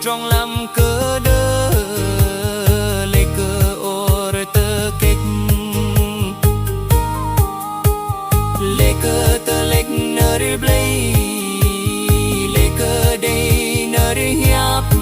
trong làm cơ đơ lê cơ ô rồi tơ kích lê cơ tơ lệch nơi play lê cơ đây nơi hiệp